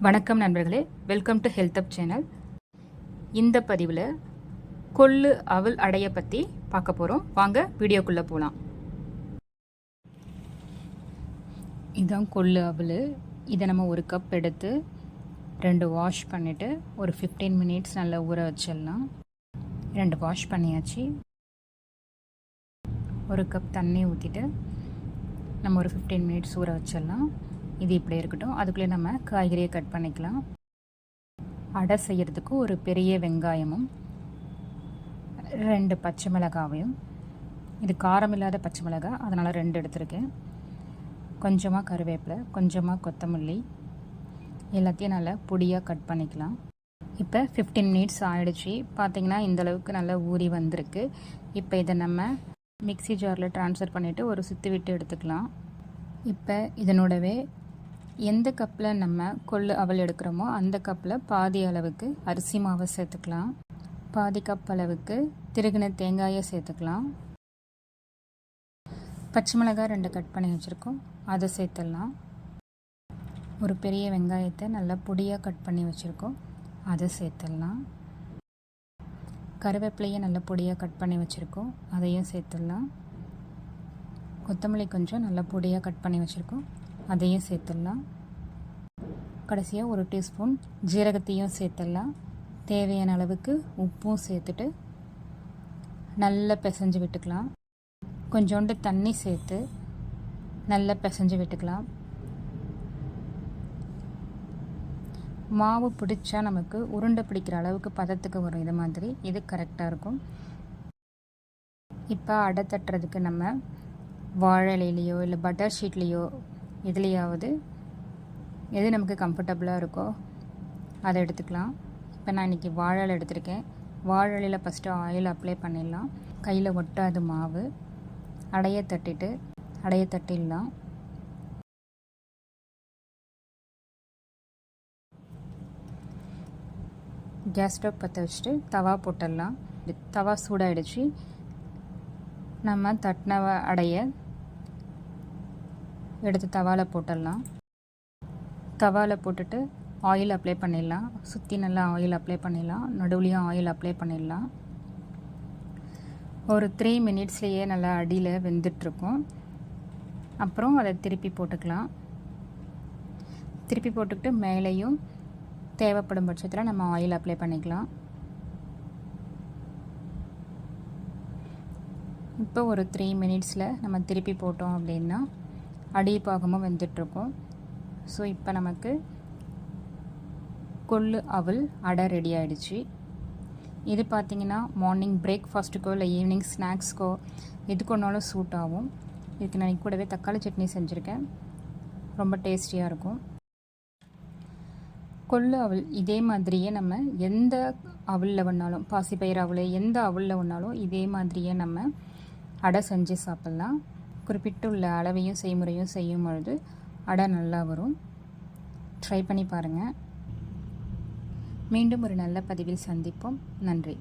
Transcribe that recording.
வணக்கம் நண்பர்களே, welcome to health up channel. இந்த பதிவில் கொள்ளு அவல் அடையை பற்றி பார்க்க போகிறோம். வாங்க வீடியோக்குள்ளே போகலாம். இதுதான் கொள்ளு அவல். இதை நம்ம ஒரு கப் எடுத்து 2 வாஷ் பண்ணிவிட்டு ஒரு 15 மினிட்ஸ் நல்லா ஊற வச்சிடலாம். 2 வாஷ் பண்ணியாச்சு. ஒரு கப் தண்ணி ஊற்றிட்டு நம்ம ஒரு 15 மினிட்ஸ் ஊற வச்சிடலாம். இது இப்படி இருக்கட்டும். அதுக்குள்ளே நம்ம காய்கறியை கட் பண்ணிக்கலாம். அடை செய்கிறதுக்கு ஒரு பெரிய வெங்காயமும் 2 பச்சை மிளகாவையும், இது காரம் இல்லாத பச்சை மிளகாய் அதனால் 2 எடுத்துருக்கேன். கொஞ்சமாக கருவேப்பிலை, கொஞ்சமாக கொத்தமல்லி, எல்லாத்தையும் நல்லா பொடியாக கட் பண்ணிக்கலாம். இப்போ 15 மினிட்ஸ் ஆகிடுச்சி. பார்த்திங்கன்னா இந்தளவுக்கு நல்லா ஊறி வந்திருக்கு. இப்போ இதை நம்ம மிக்ஸி ஜாரில் ட்ரான்ஸ்ஃபர் பண்ணிவிட்டு ஒரு சுற்றி விட்டு எடுத்துக்கலாம். இப்போ இதனோடவே எந்த கப்பில் நம்ம கொள்ளு அவல் எடுக்கிறோமோ அந்த கப்பில் பாதி அளவுக்கு அரிசி மாவை சேர்த்துக்கலாம். பாதி கப் அளவுக்கு திருகின தேங்காயை சேர்த்துக்கலாம். பச்சை மிளகாய் 2 கட் பண்ணி வச்சுருக்கோம், அதை சேர்த்துடலாம். ஒரு பெரிய வெங்காயத்தை நல்லா பொடியாக கட் பண்ணி வச்சுருக்கோம், அதை சேர்த்துடலாம். கருவேப்பிலையை நல்லா பொடியாக கட் பண்ணி வச்சுருக்கோம், அதையும் சேர்த்துடலாம். கொத்தமல்லி கொஞ்சம் நல்லா பொடியாக கட் பண்ணி வச்சுருக்கோம், அதையும் சேர்த்துடலாம். கடைசியாக 1 டீஸ்பூன் ஜீரகத்தையும் சேர்த்துடலாம். தேவையான அளவுக்கு உப்பும் சேர்த்துட்டு நல்லா பிசைஞ்சு விட்டுக்கலாம். கொஞ்சோண்டு தண்ணி சேர்த்து நல்லா பிசைஞ்சு விட்டுக்கலாம். மாவு பிடிச்சா நமக்கு உருண்டை பிடிக்கிற அளவுக்கு பதத்துக்கு வரும். இது மாதிரி இது கரெக்டாக இருக்கும். இப்போ அடை தட்டுறதுக்கு நம்ம வாழை இலையிலையோ இல்லை பட்டர் ஷீட்லேயோ எதுலேயாவது எது நமக்கு கம்ஃபர்டபுளாக இருக்கோ அதை எடுத்துக்கலாம். இப்போ நான் இன்றைக்கி வாழை இலை எடுத்திருக்கேன். வாழை இலையில் ஃபஸ்ட்டு ஆயில் அப்ளை பண்ணிடலாம். கையில் ஒட்டாது மாவு. அடையை தட்டிடலாம். கேஸ் ஸ்டவ் பற்ற வச்சுட்டு தவா போட்டுடலாம். தவா சூடாகிடுச்சு. நம்ம தட்டின அடையை எடுத்து தவாவில் போட்டுடலாம். தவாவில் போட்டுட்டு ஆயில் அப்ளை பண்ணிடலாம். சுற்றி நல்லா ஆயில் அப்ளை பண்ணிடலாம். நடுவுலையும் ஆயில் அப்ளை பண்ணிடலாம். ஒரு 3 மினிட்ஸ்லேயே நல்லா அடியில் வெந்துட்டுருக்கும். அப்புறம் அதை திருப்பி போட்டுக்கலாம். திருப்பி போட்டுக்கிட்டு மேலேயும் தேவைப்படும் பட்சத்தில் நம்ம ஆயில் அப்ளை பண்ணிக்கலாம். இப்போ ஒரு 3 மினிட்ஸில் நம்ம திருப்பி போட்டோம் அப்படின்னா அடி பாகமும் வெந்துட்டுருக்கும். ஸோ இப்போ நமக்கு கொள்ளு அவல் அடை ரெடி ஆகிடுச்சு. இது பார்த்திங்கன்னா மார்னிங் பிரேக்ஃபாஸ்ட்டுக்கோ இல்லை ஈவினிங் ஸ்நாக்ஸ்க்கோ எதுக்கு ஒன்றாலும் சூட் ஆகும். இதுக்கு நான் கூடவே தக்காளி சட்னி செஞ்சுருக்கேன், ரொம்ப டேஸ்டியாக இருக்கும். கொள்ளு அவல் இதே மாதிரியே நம்ம எந்த அவலில் வேணாலும், பாசிப்பயிறு அவல் எந்த அவலில் வேணாலும் இதே மாதிரியே நம்ம அடை செஞ்சு சாப்பிட்லாம். குறிப்பிட்டு உள்ள அளவையும் செய்முறையும் செய்யும் பொழுது அடை நல்லா வரும். ட்ரை பண்ணி பாருங்கள். மீண்டும் ஒரு நல்ல பதிவில் சந்திப்போம். நன்றி.